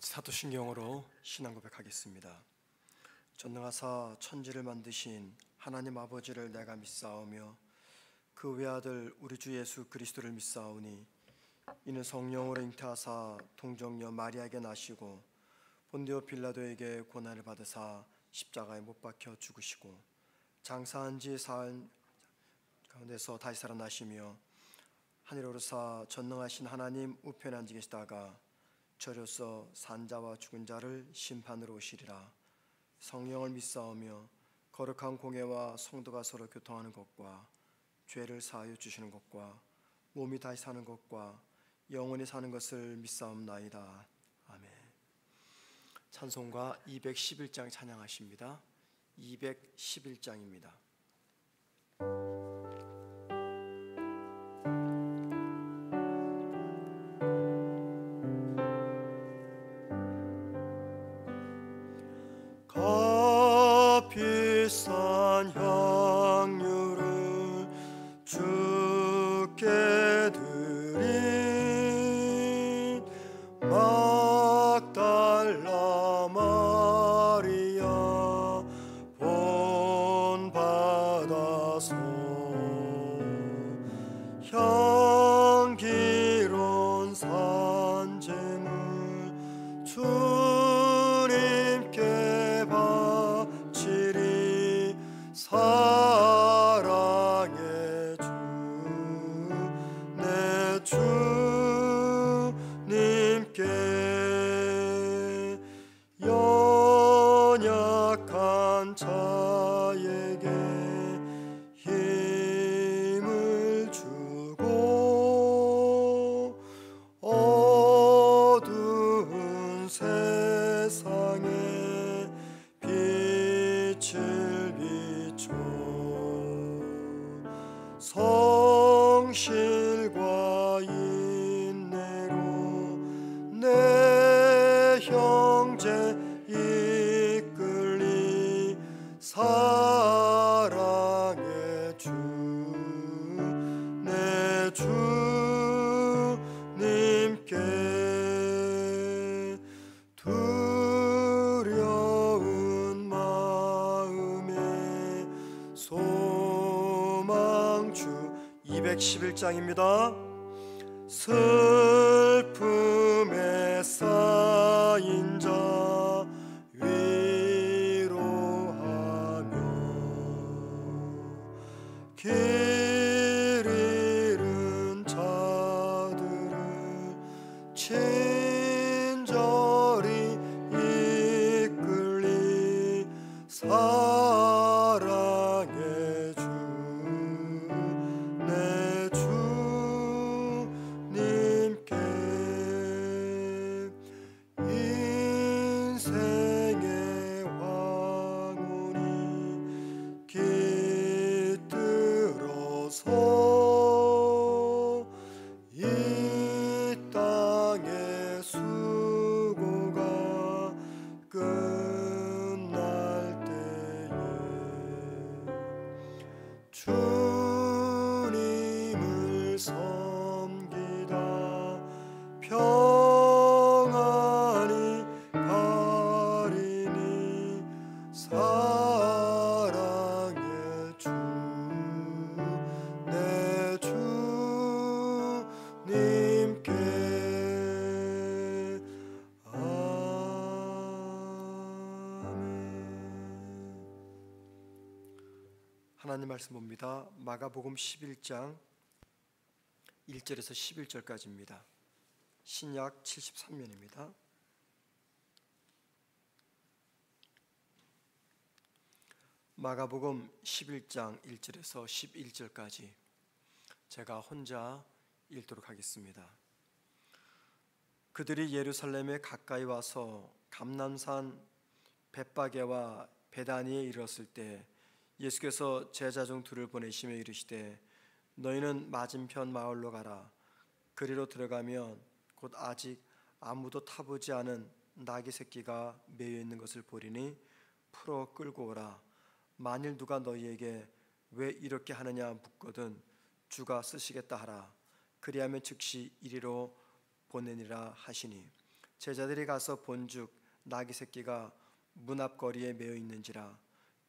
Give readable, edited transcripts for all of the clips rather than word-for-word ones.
사도신경으로 신앙 고백하겠습니다. 전능하사 천지를 만드신 하나님 아버지를 내가 믿사오며 그 외아들 우리 주 예수 그리스도를 믿사오니 이는 성령으로 잉태하사 동정녀 마리아에게 나시고 본디오 빌라도에게 고난을 받으사 십자가에 못 박혀 죽으시고 장사한 지 사흘 가운데서 다시 살아나시며 하늘에 오르사 전능하신 하나님 우편에 앉아 계시다가 저로서 산자와 죽은 자를 심판으로 오시리라. 성령을 믿사오며 거룩한 공예와 성도가 서로 교통하는 것과 죄를 사하여 주시는 것과 몸이 다시 사는 것과 영원히 사는 것을 믿사옵나이다. 아멘. 찬송가 211장 찬양하십니다. 211장입니다. 비싼 향유를 주께 드린 막달라 마리아 본받아서 향기로운 산재물 주님께 바치리. 사랑의 주 내 주님께 연약한 자에게 힘을 주고 어두운 세상에 빛을 비춰 성실과 인내로 내 형제 이끌리. 사랑의 주 내 주님께 두려운 마음에 소망주. 211장입니다. 슬픔에 쌓인 자 위로하며 길 잃은 자들을 친절히 이끌리. 사랑의 주 내 주님께 인생의 황혼이 깃들어서 이 땅의 수고가 끝날 때에 주님을 섬기다 평안히 가리니. 사랑의 주 내 주님께 아멘. 하나님 말씀 봅니다. 마가복음 11장 1절에서 11절까지입니다. 신약 73면입니다. 마가복음 11장 1절에서 11절까지 제가 혼자 읽도록 하겠습니다. 그들이 예루살렘에 가까이 와서 감람산 벳바게와 베다니에 이르렀을 때 예수께서 제자 중 둘을 보내시며 이르시되 너희는 맞은편 마을로 가라. 그리로 들어가면 곧 아직 아무도 타보지 않은 나귀 새끼가 매여 있는 것을 보리니 풀어 끌고 오라. 만일 누가 너희에게 왜 이렇게 하느냐 묻거든 주가 쓰시겠다 하라. 그리하면 즉시 이리로 보내니라 하시니 제자들이 가서 본즉 나귀 새끼가 문 앞 거리에 매어 있는지라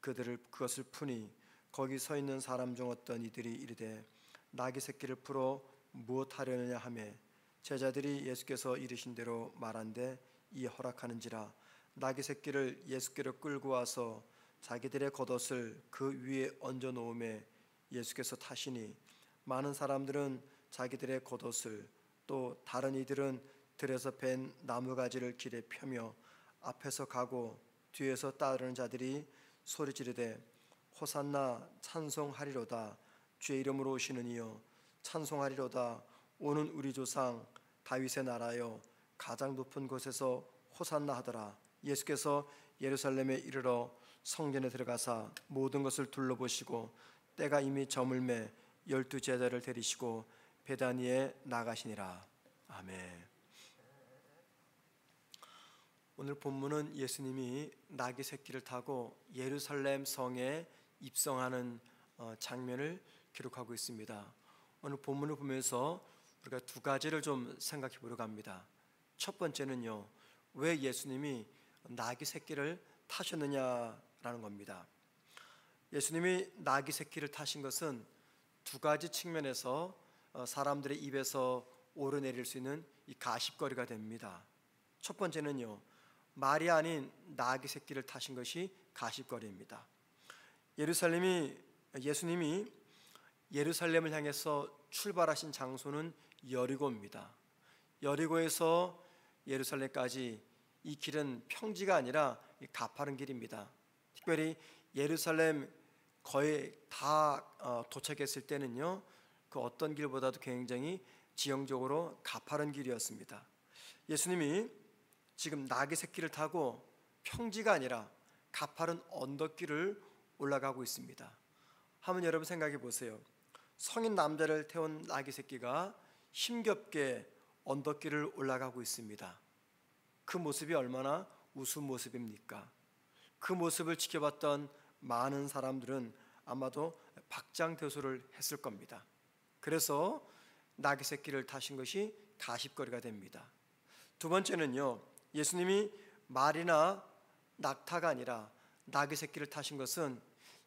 그것을 푸니 거기 서 있는 사람 중 어떤 이들이 이르되 나귀 새끼를 풀어 무엇하려느냐 하매 제자들이 예수께서 이르신 대로 말한데 이 허락하는지라 나귀 새끼를 예수께로 끌고 와서 자기들의 겉옷을 그 위에 얹어 놓음에 예수께서 타시니 많은 사람들은 자기들의 겉옷을 또 다른 이들은 들에서 벤 나무가지를 길에 펴며 앞에서 가고 뒤에서 따르는 자들이 소리 지르되 호산나 찬송하리로다 주의 이름으로 오시는 이여 찬송하리로다 오는 우리 조상 다윗의 나라여 가장 높은 곳에서 호산나 하더라. 예수께서 예루살렘에 이르러 성전에 들어가사 모든 것을 둘러보시고 때가 이미 저물매 12 제자를 데리시고 베다니에 나가시니라. 아멘. 오늘 본문은 예수님이 나귀 새끼를 타고 예루살렘 성에 입성하는 장면을 기록하고 있습니다. 오늘 본문을 보면서 우리가 두 가지를 좀 생각해 보려고 합니다. 첫 번째는요, 왜 예수님이 나귀 새끼를 타셨느냐라는 겁니다. 예수님이 나귀 새끼를 타신 것은 두 가지 측면에서 사람들의 입에서 오르내릴 수 있는 이 가십거리가 됩니다. 첫 번째는요, 말이 아닌 나귀 새끼를 타신 것이 가십거리입니다. 예수님이 예루살렘을 향해서 출발하신 장소는 여리고입니다. 여리고에서 예루살렘까지 이 길은 평지가 아니라 가파른 길입니다. 특별히 예루살렘 거의 다 도착했을 때는요, 그 어떤 길보다도 굉장히 지형적으로 가파른 길이었습니다. 예수님이 지금 나귀 새끼를 타고 평지가 아니라 가파른 언덕길을 올라가고 있습니다. 한번 여러분 생각해 보세요. 성인 남자를 태운 나귀 새끼가 힘겹게 언덕길을 올라가고 있습니다. 그 모습이 얼마나 우스운 모습입니까? 그 모습을 지켜봤던 많은 사람들은 아마도 박장대소를 했을 겁니다. 그래서 나귀 새끼를 타신 것이 가십거리가 됩니다. 두 번째는요, 예수님이 말이나 낙타가 아니라 나귀 새끼를 타신 것은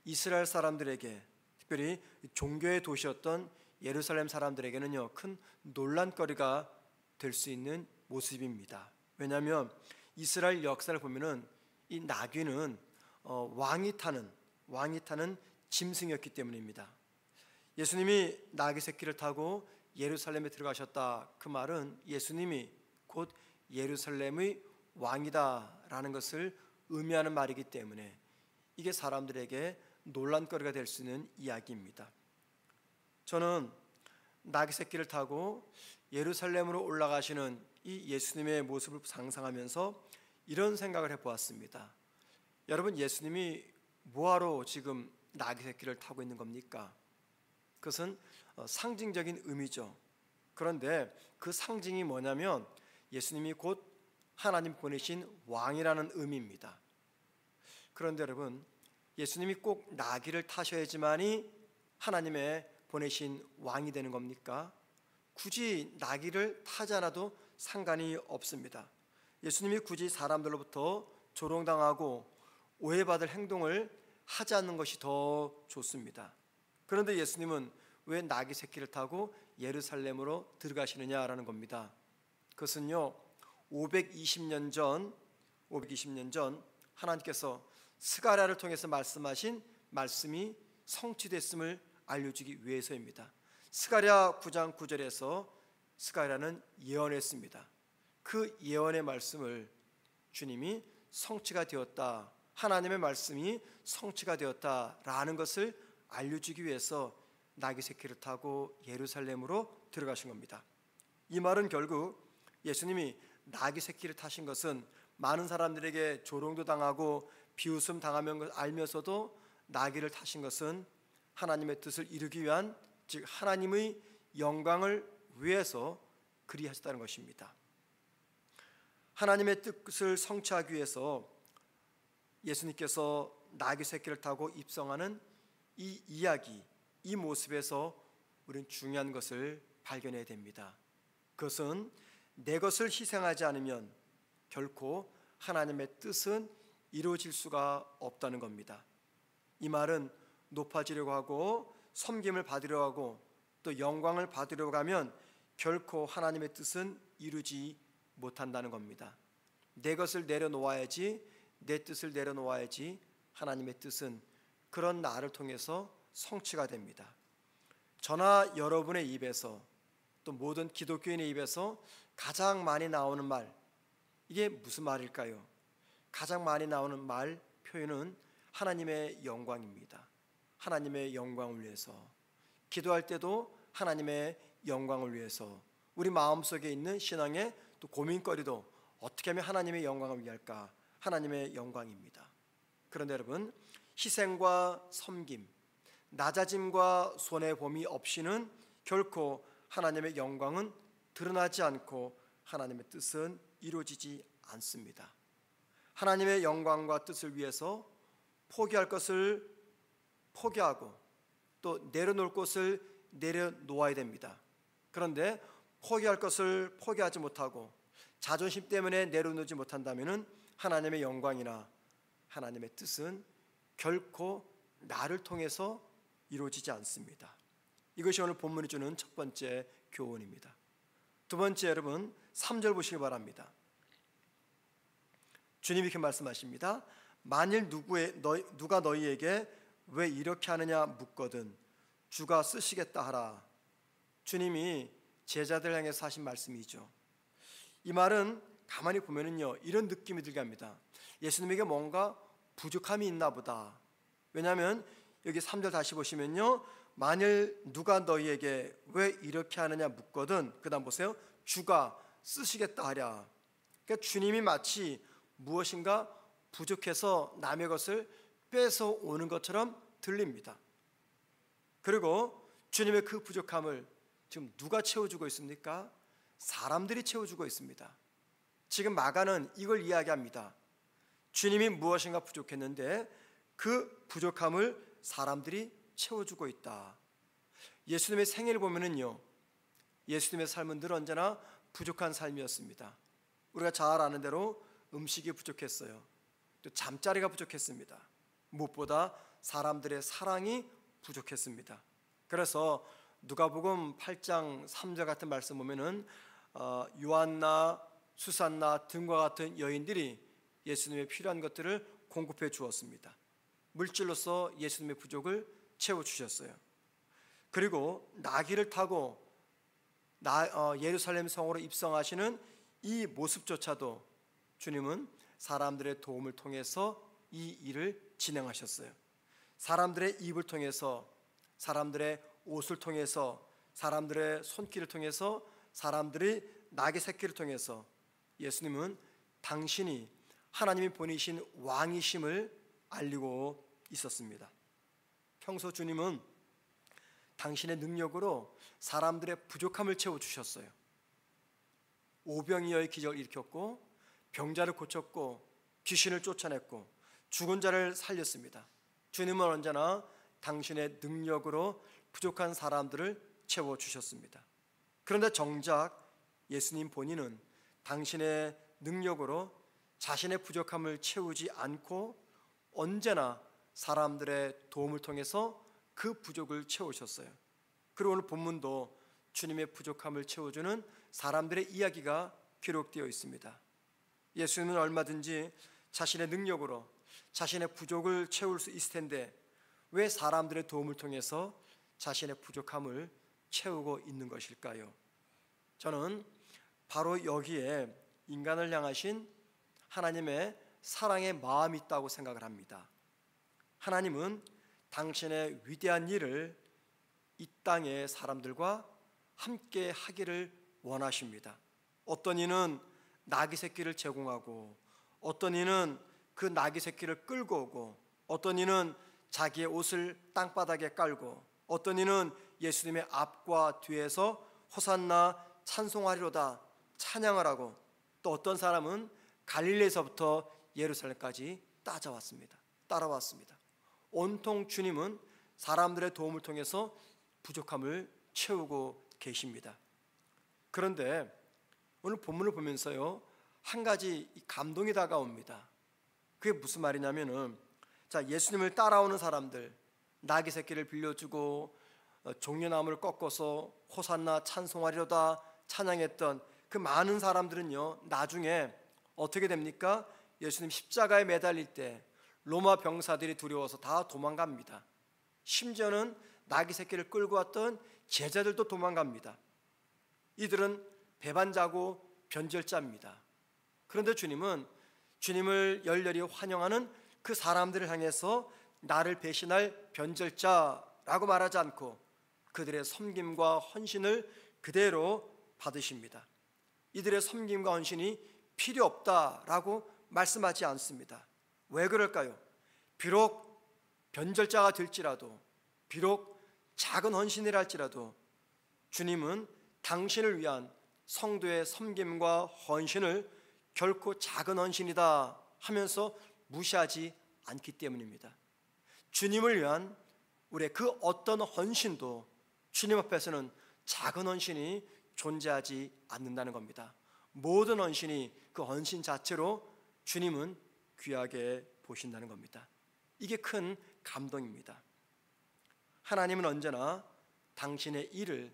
이스라엘 사람들에게, 특별히 종교의 도시였던 예루살렘 사람들에게는요, 큰 논란거리가 될 수 있는 모습입니다. 왜냐하면 이스라엘 역사를 보면은 이 나귀는 왕이 타는 짐승이었기 때문입니다. 예수님이 나귀 새끼를 타고 예루살렘에 들어가셨다, 그 말은 예수님이 곧 예루살렘의 왕이다라는 것을 의미하는 말이기 때문에 이게 사람들에게 논란거리가 될 수 있는 이야기입니다. 저는 나귀 새끼를 타고 예루살렘으로 올라가시는 이 예수님의 모습을 상상하면서 이런 생각을 해보았습니다. 여러분, 예수님이 뭐하러 지금 나귀 새끼를 타고 있는 겁니까? 그것은 상징적인 의미죠. 그런데 그 상징이 뭐냐면 예수님이 곧 하나님 보내신 왕이라는 의미입니다. 그런데 여러분, 예수님이 꼭 나귀를 타셔야지만이 하나님의 보내신 왕이 되는 겁니까? 굳이 나귀를 타지 않아도 상관이 없습니다. 예수님이 굳이 사람들로부터 조롱당하고 오해받을 행동을 하지 않는 것이 더 좋습니다. 그런데 예수님은 왜 나귀 새끼를 타고 예루살렘으로 들어가시느냐라는 겁니다. 그것은요, 520년 전 하나님께서 스가랴를 통해서 말씀하신 말씀이 성취됐음을 알려주기 위해서입니다. 스가랴 9장 9절에서 스가랴는 예언했습니다. 그 예언의 말씀을 주님이 성취가 되었다, 하나님의 말씀이 성취가 되었다라는 것을 알려주기 위해서 나귀 새끼를 타고 예루살렘으로 들어가신 겁니다. 이 말은 결국 예수님이 나귀 새끼를 타신 것은 많은 사람들에게 조롱도 당하고 비웃음 당하면 알면서도 나귀를 타신 것은 하나님의 뜻을 이루기 위한, 즉 하나님의 영광을 위해서 그리하셨다는 것입니다. 하나님의 뜻을 성취하기 위해서 예수님께서 나귀 새끼를 타고 입성하는 이 이야기, 이 모습에서 우리는 중요한 것을 발견해야 됩니다. 그것은 내 것을 희생하지 않으면 결코 하나님의 뜻은 이루어질 수가 없다는 겁니다. 이 말은 높아지려고 하고 섬김을 받으려고 하고 또 영광을 받으려고 하면 결코 하나님의 뜻은 이루지 못한다는 겁니다. 내 것을 내려놓아야지, 내 뜻을 내려놓아야지 하나님의 뜻은 그런 나를 통해서 성취가 됩니다. 저나 여러분의 입에서 또 모든 기독교인의 입에서 가장 많이 나오는 말, 이게 무슨 말일까요? 가장 많이 나오는 말 표현은 하나님의 영광입니다. 하나님의 영광을 위해서, 기도할 때도 하나님의 영광을 위해서, 우리 마음속에 있는 신앙의 또 고민거리도 어떻게 하면 하나님의 영광을 위할까? 하나님의 영광입니다. 그런데 여러분, 희생과 섬김, 낮아짐과 손해봄이 없이는 결코 하나님의 영광은 드러나지 않고 하나님의 뜻은 이루어지지 않습니다. 하나님의 영광과 뜻을 위해서 포기할 것을 포기하고 또 내려놓을 것을 내려놓아야 됩니다. 그런데 포기할 것을 포기하지 못하고 자존심 때문에 내려놓지 못한다면 하나님의 영광이나 하나님의 뜻은 결코 나를 통해서 이루어지지 않습니다. 이것이 오늘 본문이 주는 첫 번째 교훈입니다. 두 번째, 여러분 3절 보시기 바랍니다. 주님이 이렇게 말씀하십니다. 만일 누가 너희에게 왜 이렇게 하느냐 묻거든 주가 쓰시겠다 하라. 주님이 제자들 향해서 하신 말씀이죠. 이 말은 가만히 보면은요, 이런 느낌이 들게 합니다. 예수님에게 뭔가 부족함이 있나 보다. 왜냐하면 여기 3절 다시 보시면요, 만일 누가 너희에게 왜 이렇게 하느냐 묻거든, 그 다음 보세요, 주가 쓰시겠다 하랴. 그러니까 주님이 마치 무엇인가 부족해서 남의 것을 뺏어 오는 것처럼 들립니다. 그리고 주님의 그 부족함을 지금 누가 채워주고 있습니까? 사람들이 채워주고 있습니다. 지금 마가는 이걸 이야기합니다. 주님이 무엇인가 부족했는데 그 부족함을 사람들이 채워주고 있다. 예수님의 생애를 보면은요, 예수님의 삶은 늘 언제나 부족한 삶이었습니다. 우리가 잘 아는 대로 음식이 부족했어요. 또 잠자리가 부족했습니다. 무엇보다 사람들의 사랑이 부족했습니다. 그래서 누가복음 8장 3절 같은 말씀 보면은 요한나 수산나 등과 같은 여인들이 예수님의 필요한 것들을 공급해 주었습니다. 물질로서 예수님의 부족을 채워주셨어요. 그리고 나귀를 타고 예루살렘 성으로 입성하시는 이 모습조차도 주님은 사람들의 도움을 통해서 이 일을 진행하셨어요. 사람들의 입을 통해서, 사람들의 옷을 통해서, 사람들의 손길을 통해서, 사람들이 나귀 새끼를 통해서 예수님은 당신이 하나님이 보내신 왕이심을 알리고 있었습니다. 평소 주님은 당신의 능력으로 사람들의 부족함을 채워주셨어요. 오병이어의 기적을 일으켰고, 병자를 고쳤고, 귀신을 쫓아냈고, 죽은 자를 살렸습니다. 주님은 언제나 당신의 능력으로 부족한 사람들을 채워주셨습니다. 그런데 정작 예수님 본인은 당신의 능력으로 자신의 부족함을 채우지 않고 언제나 사람들의 도움을 통해서 그 부족을 채우셨어요. 그리고 오늘 본문도 주님의 부족함을 채워주는 사람들의 이야기가 기록되어 있습니다. 예수님은 얼마든지 자신의 능력으로 자신의 부족을 채울 수 있을 텐데 왜 사람들의 도움을 통해서 자신의 부족함을 채우고 있는 것일까요? 저는 바로 여기에 인간을 향하신 하나님의 사랑의 마음이 있다고 생각을 합니다. 하나님은 당신의 위대한 일을 이 땅의 사람들과 함께 하기를 원하십니다. 어떤 이는 나귀 새끼를 제공하고, 어떤 이는 그 나귀 새끼를 끌고 오고, 어떤 이는 자기의 옷을 땅바닥에 깔고, 어떤 이는 예수님의 앞과 뒤에서 호산나 찬송하리로다 찬양을 하고, 또 어떤 사람은 갈릴리에서부터 예루살렘까지 따라왔습니다. 온통 주님은 사람들의 도움을 통해서 부족함을 채우고 계십니다. 그런데 오늘 본문을 보면서요, 한 가지 감동이 다가옵니다. 그게 무슨 말이냐면은, 자, 예수님을 따라오는 사람들, 나귀 새끼를 빌려주고 종려나무를 꺾어서 호산나 찬송하리로다 찬양했던 그 많은 사람들은요, 나중에 어떻게 됩니까? 예수님 십자가에 매달릴 때 로마 병사들이 두려워서 다 도망갑니다. 심지어는 나귀 새끼를 끌고 왔던 제자들도 도망갑니다. 이들은 배반자고 변절자입니다. 그런데 주님은 주님을 열렬히 환영하는 그 사람들을 향해서 나를 배신할 변절자라고 말하지 않고 그들의 섬김과 헌신을 그대로 받으십니다. 이들의 섬김과 헌신이 필요 없다라고 말씀하지 않습니다. 왜 그럴까요? 비록 변절자가 될지라도, 비록 작은 헌신이라 할지라도 주님은 당신을 위한 성도의 섬김과 헌신을 결코 작은 헌신이다 하면서 무시하지 않기 때문입니다. 주님을 위한 우리의 그 어떤 헌신도 주님 앞에서는 작은 헌신이 존재하지 않는다는 겁니다. 모든 헌신이 그 헌신 자체로 주님은 귀하게 보신다는 겁니다. 이게 큰 감동입니다. 하나님은 언제나 당신의 일을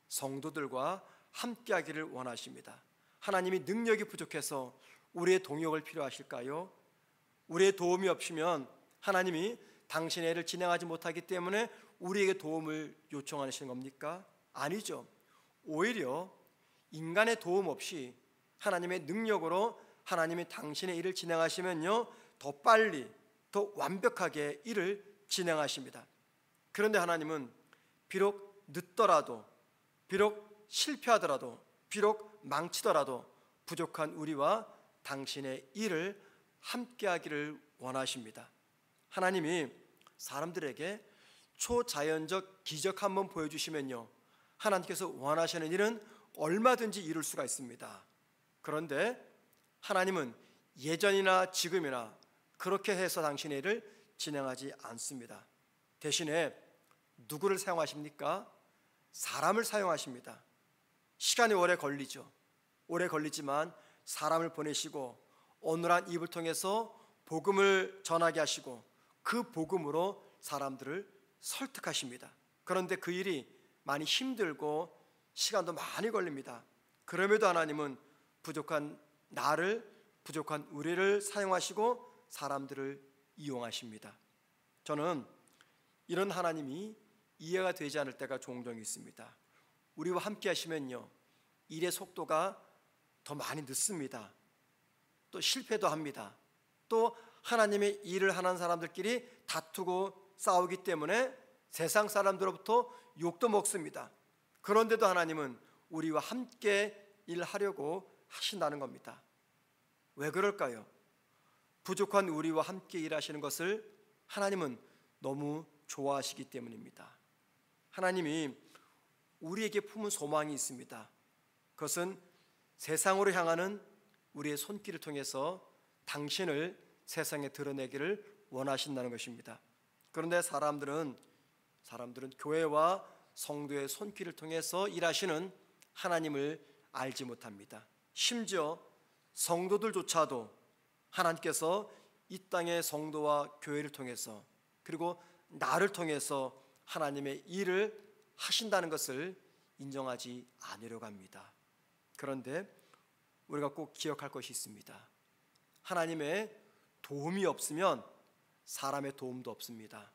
성도들과 함께하기를 원하십니다. 하나님이 능력이 부족해서 우리의 동역을 필요하실까요? 우리의 도움이 없으면 하나님이 당신의 일을 진행하지 못하기 때문에 우리에게 도움을 요청하시는 겁니까? 아니죠. 오히려 인간의 도움 없이 하나님의 능력으로 하나님이 당신의 일을 진행하시면요, 더 빨리, 더 완벽하게 일을 진행하십니다. 그런데 하나님은 비록 늦더라도, 비록 실패하더라도, 비록 망치더라도 부족한 우리와 당신의 일을 함께하기를 원하십니다. 하나님이 사람들에게 초자연적 기적 한번 보여주시면요, 하나님께서 원하시는 일은 얼마든지 이룰 수가 있습니다. 그런데 하나님은 예전이나 지금이나 그렇게 해서 당신의 일을 진행하지 않습니다. 대신에 누구를 사용하십니까? 사람을 사용하십니다. 시간이 오래 걸리죠. 오래 걸리지만 사람을 보내시고 어눌한 입을 통해서 복음을 전하게 하시고 그 복음으로 사람들을 설득하십니다. 그런데 그 일이 많이 힘들고 시간도 많이 걸립니다. 그럼에도 하나님은 부족한 나를, 부족한 우리를 사용하시고 사람들을 이용하십니다. 저는 이런 하나님이 이해가 되지 않을 때가 종종 있습니다. 우리와 함께 하시면요, 일의 속도가 더 많이 늦습니다. 또 실패도 합니다. 또 하나님의 일을 하는 사람들끼리 다투고 싸우기 때문에 세상 사람들로부터 욕도 먹습니다. 그런데도 하나님은 우리와 함께 일하려고 하신다는 겁니다. 왜 그럴까요? 부족한 우리와 함께 일하시는 것을 하나님은 너무 좋아하시기 때문입니다. 하나님이 우리에게 품은 소망이 있습니다. 그것은 세상으로 향하는 우리의 손길을 통해서 당신을 세상에 드러내기를 원하신다는 것입니다. 그런데 사람들은 교회와 성도의 손길을 통해서 일하시는 하나님을 알지 못합니다. 심지어 성도들조차도 하나님께서 이 땅의 성도와 교회를 통해서, 그리고 나를 통해서 하나님의 일을 하신다는 것을 인정하지 않으려고 합니다. 그런데 우리가 꼭 기억할 것이 있습니다. 하나님의 도움이 없으면 사람의 도움도 없습니다.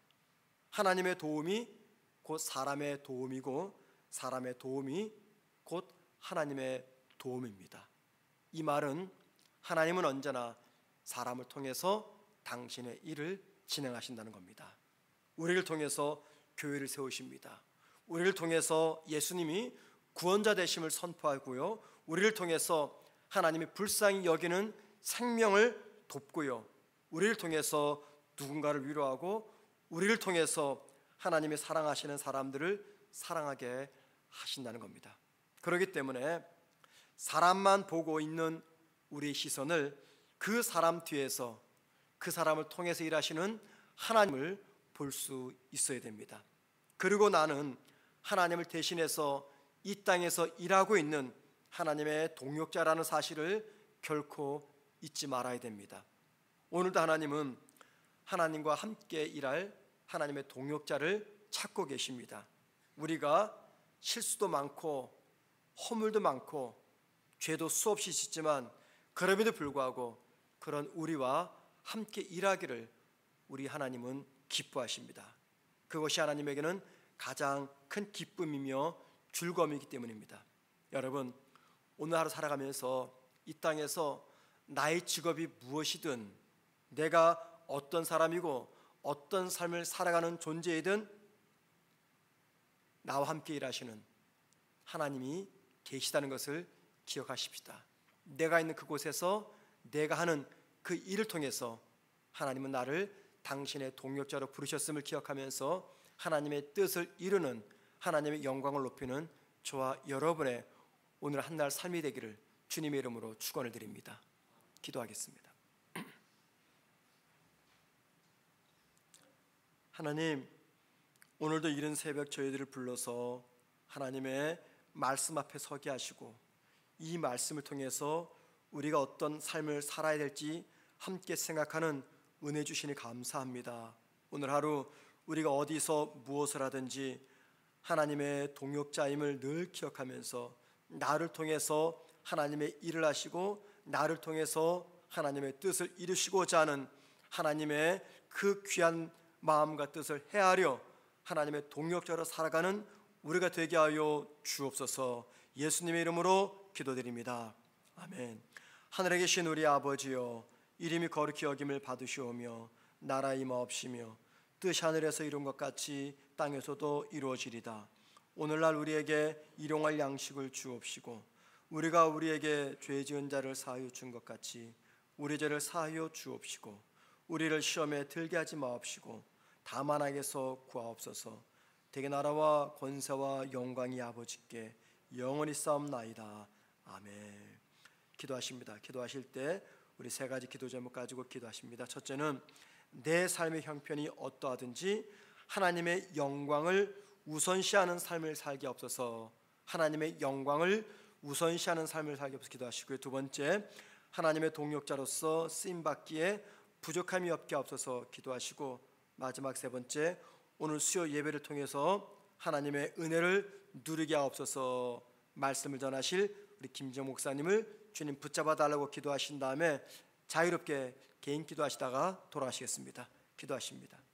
하나님의 도움이 곧 사람의 도움이고 사람의 도움이 곧 하나님의 도움입니다. 이 말은 하나님은 언제나 사람을 통해서 당신의 일을 진행하신다는 겁니다. 우리를 통해서 교회를 세우십니다. 우리를 통해서 예수님이 구원자 되심을 선포하고요, 우리를 통해서 하나님이 불쌍히 여기는 생명을 돕고요, 우리를 통해서 누군가를 위로하고 우리를 통해서 하나님이 사랑하시는 사람들을 사랑하게 하신다는 겁니다. 그렇기 때문에 사람만 보고 있는 우리의 시선을 그 사람 뒤에서, 그 사람을 통해서 일하시는 하나님을 볼 수 있어야 됩니다. 그리고 나는 하나님을 대신해서 이 땅에서 일하고 있는 하나님의 동역자라는 사실을 결코 잊지 말아야 됩니다. 오늘도 하나님은 하나님과 함께 일할 하나님의 동역자를 찾고 계십니다. 우리가 실수도 많고 허물도 많고 죄도 수없이 짓지만 그럼에도 불구하고 그런 우리와 함께 일하기를 우리 하나님은 기뻐하십니다. 그것이 하나님에게는 가장 큰 기쁨이며 즐거움이기 때문입니다. 여러분, 오늘 하루 살아가면서 이 땅에서 나의 직업이 무엇이든, 내가 어떤 사람이고 어떤 삶을 살아가는 존재이든 나와 함께 일하시는 하나님이 계시다는 것을 기억하십시다. 내가 있는 그곳에서 내가 하는 그 일을 통해서 하나님은 나를 당신의 동역자로 부르셨음을 기억하면서 하나님의 뜻을 이루는, 하나님의 영광을 높이는 저와 여러분의 오늘 한날 삶이 되기를 주님의 이름으로 축원을 드립니다. 기도하겠습니다. 하나님, 오늘도 이른 새벽 저희들을 불러서 하나님의 말씀 앞에 서게 하시고 이 말씀을 통해서 우리가 어떤 삶을 살아야 될지 함께 생각하는 은혜 주시니 감사합니다. 오늘 하루 우리가 어디서 무엇을 하든지 하나님의 동역자임을 늘 기억하면서 나를 통해서 하나님의 일을 하시고 나를 통해서 하나님의 뜻을 이루시고자 하는 하나님의 그 귀한 마음과 뜻을 헤아려 하나님의 동역자로 살아가는 우리가 되게 하여 주옵소서. 예수님의 이름으로 기도드립니다. 아멘. 하늘에 계신 우리 아버지여, 이름이 거룩히 여김을 받으시오며 나라 임하옵시며 뜻이 하늘에서 이룬 것 같이 땅에서도 이루어지리다. 오늘날 우리에게 일용할 양식을 주옵시고 우리가 우리에게 죄 지은 자를 사하여 준 것 같이 우리 죄를 사하여 주옵시고 우리를 시험에 들게 하지 마옵시고 다만 악에서 구하옵소서. 대개 나라와 권세와 영광이 아버지께 영원히 싸움나이다. 아멘. 기도하십니다. 기도하실 때 우리 세 가지 기도 제목 가지고 기도하십니다. 첫째는 내 삶의 형편이 어떠하든지 하나님의 영광을 우선시하는 삶을 살게 없어서, 하나님의 영광을 우선시하는 삶을 살게 없어서 기도하시고요. 두 번째, 하나님의 동역자로서 쓰임받기에 부족함이 없게 없어서 기도하시고, 마지막 세 번째, 오늘 수요 예배를 통해서 하나님의 은혜를 누리게 하옵소서. 말씀을 전하실 우리 김정 목사님을 주님 붙잡아 달라고 기도하신 다음에 자유롭게 개인 기도하시다가 돌아가시겠습니다. 기도하십니다.